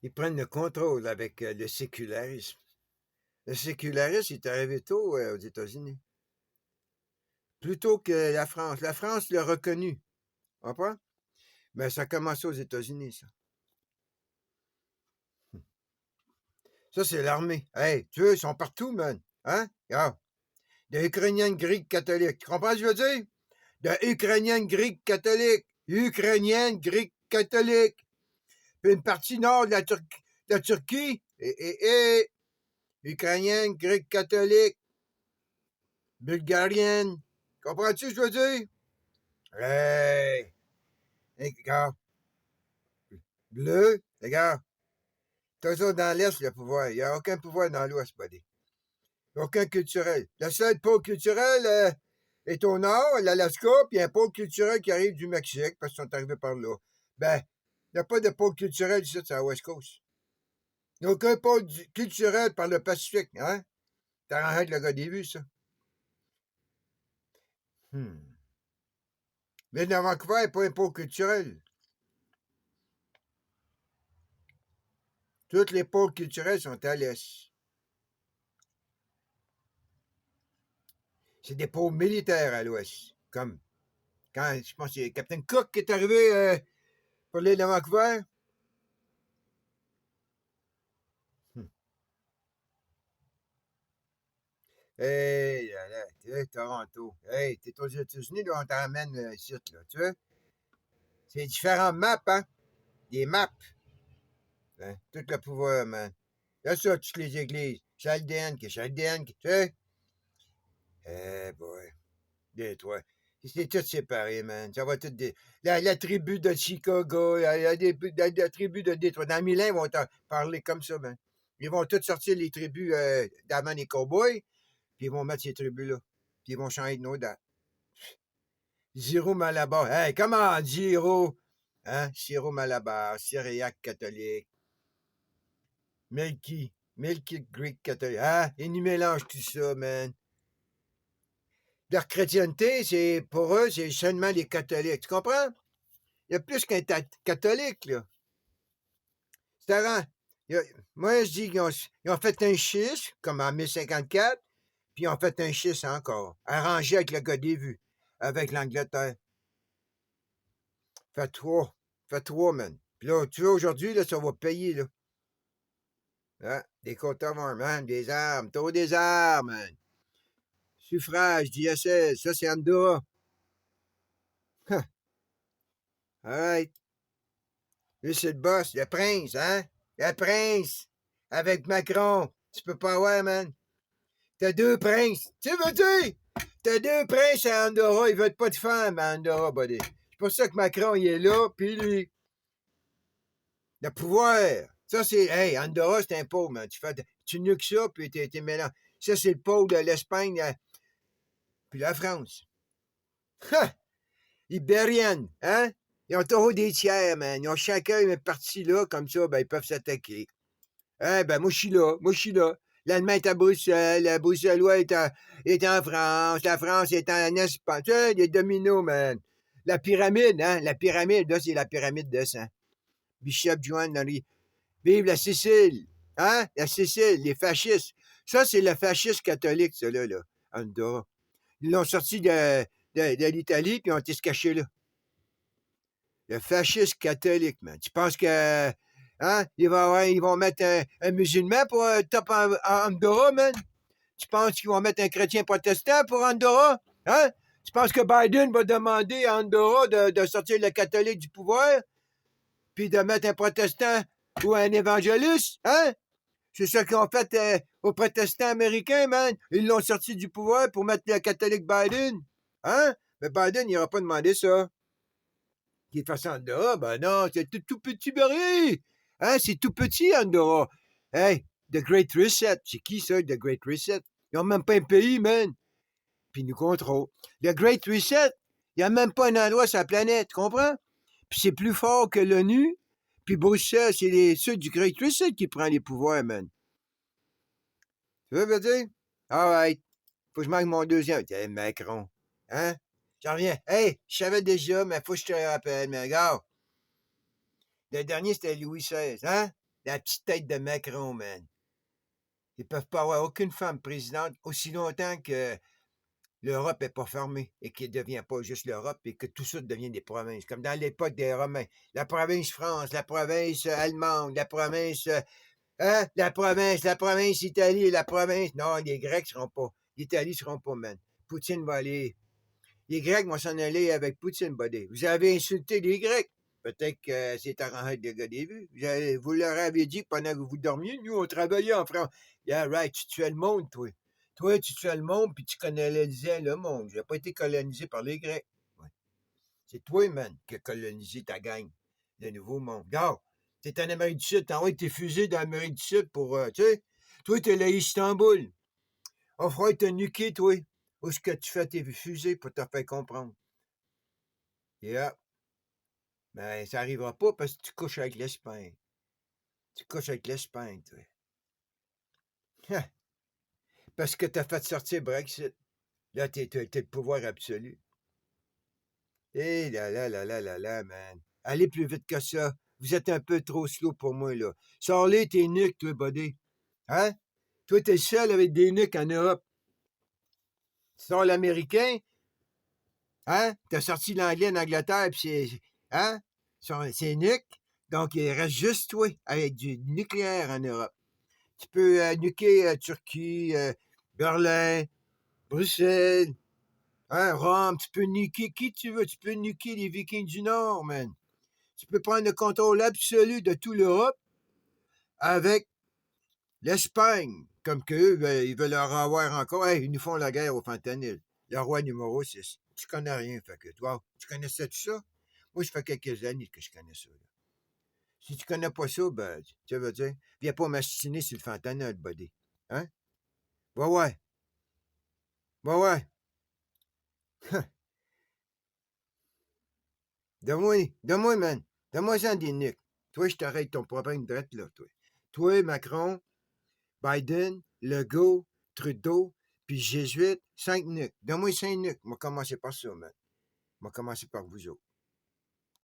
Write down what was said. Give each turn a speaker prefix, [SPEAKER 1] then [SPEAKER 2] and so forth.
[SPEAKER 1] Ils prennent le contrôle avec le sécularisme. Le sécularisme est arrivé tôt aux États-Unis. Plutôt que la France. La France l'a reconnu. Comprends? Mais ça a commencé aux États-Unis, ça. Ça, c'est l'armée. Hey, tu vois, ils sont partout, man. Hein? Regarde. Des Ukrainiens grecs catholiques. Tu comprends ce que je veux dire? Des Ukrainiens grecs catholiques. Ukrainiennes grecs catholiques. Puis une partie nord de la Turquie. Ukrainienne, grecs catholiques. Bulgarienne. Comprends-tu ce que je veux dire? Hey! Hey, regarde. Bleu, regarde. Toujours dans l'Est, le pouvoir. Il n'y a aucun pouvoir dans l'Ouest, buddy. Aucun culturel. Le seul pôle culturel est au nord, l'Alaska, puis il y a un pôle culturel qui arrive du Mexique, parce qu'ils sont arrivés par là. Ben, il n'y a pas de pôle culturel ici, c'est à la West Coast. Il n'y a aucun pôle culturel par le Pacifique, hein? T'arrêtes le gars des vues, ça. Mais dans Vancouver, il n'y a pas un pôle culturel. Tous les pôles culturels sont à l'Est. C'est des pôles militaires à l'Ouest. Comme quand, je pense que c'est Captain Cook qui est arrivé pour l'île de Vancouver. Hey, là, tu sais, Toronto. Hey, t'es aux États-Unis, là, on t'emmène ici, là, tu vois. C'est différentes maps, hein? Des maps. Hein? Tout le pouvoir, man. Là, ça, toutes les églises. Chaldean, tu sais. Eh, boy. Détroit. C'est tout séparé, man. Ça va tout la tribu de Chicago, la tribu de Détroit. Dans 1000 ans, ils vont parler comme ça, man. Ils vont tous sortir les tribus d'avant les cowboys, puis ils vont mettre ces tribus-là. Puis ils vont changer de nos dates. Giro Malabar. Hey, comment Giro? Hein? Giro Malabar, syriaque catholique. Milky Greek catholique. Hein? Ils nous mélangent tout ça, man. Leur chrétienté, c'est pour eux, c'est seulement les catholiques. Tu comprends? Il y a plus qu'un catholique, là. C'est rare. Moi, je dis qu'ils ont fait un schisme, comme en 1054, puis ils ont fait un schisme encore, arrangé avec le gars des vues, avec l'Angleterre. Fait trois. Fait trois, man. Puis là, tu vois, aujourd'hui, là, ça va payer, là. Hein? Des comptes man, des armes, trop des armes, man. Suffrage, diocèse, ça, c'est Andorra. Huh. All right. Lui, c'est le boss, le prince, hein? Le prince! Avec Macron. Tu peux pas voir, man. T'as deux princes. Tu veux dire? T'as deux princes à Andorra. Ils veulent pas de femmes à Andorra, buddy. C'est pour ça que Macron, il est là, puis lui. Le pouvoir. Ça, c'est. Hey, Andorra, c'est un pôle, man. Tu nuques ça, puis t'es mélange. Ça, c'est le pôle de l'Espagne, puis la France. Ha! Ibérienne, hein? Ils ont toujours des tiers, man. Ils ont chacun une partie là, comme ça, ben, ils peuvent s'attaquer. Eh ben, moi, je suis là. Moi, je suis là. L'Allemagne est à Bruxelles, le Bruxellois est en France, la France est en Espagne. Tu sais, les dominos, man. La pyramide, hein? La pyramide, là, c'est la pyramide de sang. Bishop Joan Henry. Vive la Sicile! Hein? La Sicile, les fascistes. Ça, c'est le fascisme catholique, ça, là. Andorra. Ils l'ont sorti de l'Italie, puis ils ont été se cacher là. Le fascisme catholique, man. Tu penses que. Hein? Ils vont mettre un musulman pour top en Andorra, man? Tu penses qu'ils vont mettre un chrétien protestant pour Andorra? Hein? Tu penses que Biden va demander à Andorra de sortir le catholique du pouvoir? Puis de mettre un protestant ou un évangéliste? Hein? C'est ça qu'ils ont fait aux protestants américains, man. Ils l'ont sorti du pouvoir pour mettre le catholique Biden. Hein? Mais Biden, il n'aura pas demandé ça. Qui fasse Andorra, ben non, c'est tout petit baril. Hein, c'est tout petit, Andorra. Hey, The Great Reset, c'est qui ça, The Great Reset? Ils n'ont même pas un pays, man. Puis ils nous contrôlent. Le Great Reset, il n'y a même pas un endroit sur la planète, tu comprends? Puis c'est plus fort que l'ONU. Puis Bruxelles, c'est ceux du Great Reset qui prend les pouvoirs, man. Tu veux dire? All right. Faut que je manque mon deuxième. Tiens, Macron. Hein? J'en reviens. Hey, je savais déjà, mais faut que je te rappelle. Mais regarde, le dernier, c'était Louis XVI. Hein? la petite tête de Macron, man. Ils peuvent pas avoir aucune femme présidente aussi longtemps que l'Europe n'est pas fermée et qu'elle ne devient pas juste l'Europe et que tout ça devient des provinces, comme dans l'époque des Romains. La province France, la province allemande, la province la province Italie, la province... Non, les Grecs ne seront pas. L'Italie ne seront pas, man. Poutine va aller... Les Grecs vont s'en aller avec Poutine, buddy. Vous avez insulté les Grecs. Peut-être que c'est arrangé de gars des vues. Vous leur avez dit que pendant que vous dormiez, nous, on travaillait en France. Yeah, right, tu tuais le monde, toi. Toi, tu tuais le monde, puis tu colonisais le monde. J'ai pas été colonisé par les Grecs. Ouais. C'est toi, man, qui a colonisé ta gang, le nouveau monde. Regarde, t'es en Amérique du Sud, t'envoies tes fusées dans l'Amérique du Sud pour, tu sais, toi, t'es là à Istanbul. On fera te nuquer, toi. Où est-ce que tu fais tes fusées pour te faire comprendre? Yeah. Mais ça n'arrivera pas parce que tu couches avec l'Espagne. Tu couches avec l'Espagne, toi. Parce que t'as fait sortir Brexit. Là, t'es le pouvoir absolu. Eh là là là là là là, man. Allez plus vite que ça. Vous êtes un peu trop slow pour moi, là. Sors-les tes nuques, toi, buddy. Hein? Toi, t'es le seul avec des nuques en Europe. Sors l'américain, hein? T'as sorti l'anglais en Angleterre, puis c'est... Hein? C'est nuque. Donc, il reste juste toi avec du nucléaire en Europe. Tu peux nuquer Turquie, Berlin, Bruxelles, hein, Rome. Tu peux nuquer qui tu veux. Tu peux nuquer les Vikings du Nord, man. Tu peux prendre le contrôle absolu de toute l'Europe avec l'Espagne. Comme qu'eux, ils veulent leur avoir encore. Hey, ils nous font la guerre au fentanyl. Le roi numéro 6. Tu connais rien, fait que toi, tu connaissais tout ça? Moi, ça fait quelques années que je connais ça. Là. Si tu connais pas ça, ben, tu veux dire, viens pas m'astiner sur le fentanyl, buddy. Hein? Ouais, ouais. Ouais, ouais. Donne-moi, man. Donne-moi-en des nuques. Toi, je t'arrête ton problème drette là, toi. Toi, Macron, Biden, Legault, Trudeau, puis Jésuite, 5 nuques. Donne-moi 5 nuques. On va commencer par ça, man. On va commencer par vous autres.